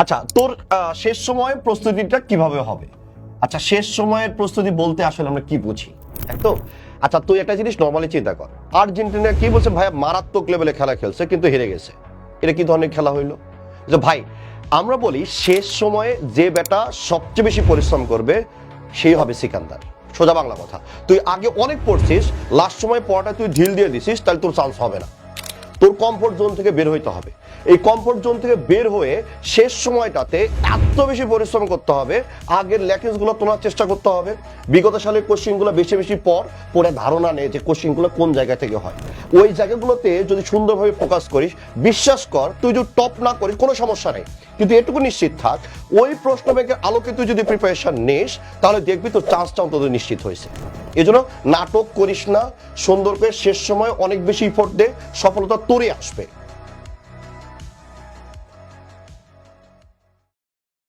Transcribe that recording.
আচ্ছা, তোর শেষ সময় প্রস্তুতিটা কিভাবে হবে? আচ্ছা, শেষ সময়ের প্রস্তুতি বলতে আসলে আমরা কি বুঝি, তাই তো? আচ্ছা, তুই একটা জিনিস নর্মালি চিন্তা কর, আর্জেন্টিনা কি বলছে, ভাই মারাত্মক লেভেলে খেলা খেলছে কিন্তু হেরে গেছে। এটা কি ধরনের খেলা হইলো? যে ভাই, আমরা বলি শেষ সময়ে যে ব্যাটা সবচেয়ে বেশি পরিশ্রম করবে সেই হবে সিকান্দার। সোজা বাংলা কথা, তুই আগে অনেক পড়ছিস, লাস্ট সময় পড়াটা তুই ঢিল দিয়ে দিছিস, তাহলে তোর চান্স হবে না। তোর কমফোর্ট জোন থেকে বের হইতে হবে। এই কমফোর্ট জোন থেকে বের হয়ে শেষ সময়টাতে এত বেশি পরিশ্রম করতে হবে, আগের ল্যাকিংসগুলো তোলার চেষ্টা করতে হবে, বিগত সালের কোশ্চিনগুলো বেশি বেশি পড়ে ধারণা নেই যে কোশ্চিনগুলো কোন জায়গা থেকে হয়। ওই জায়গাগুলোতে যদি সুন্দরভাবে ফোকাস করিস, বিশ্বাস কর তুই যদি টপ না করিস কোনো সমস্যা নেই, কিন্তু এটুকু নিশ্চিত থাক ওই প্রশ্ন ব্যাংকের আলোকে তুই যদি প্রিপারেশন নিস, তাহলে দেখবি তোর চান্সটা অন্তত নিশ্চিত হয়েছে। এই জন্য নাটক করিস না, সুন্দর করে শেষ সময় অনেক বেশি ইফোর্ট দে, সফলতা তোরই আসবে।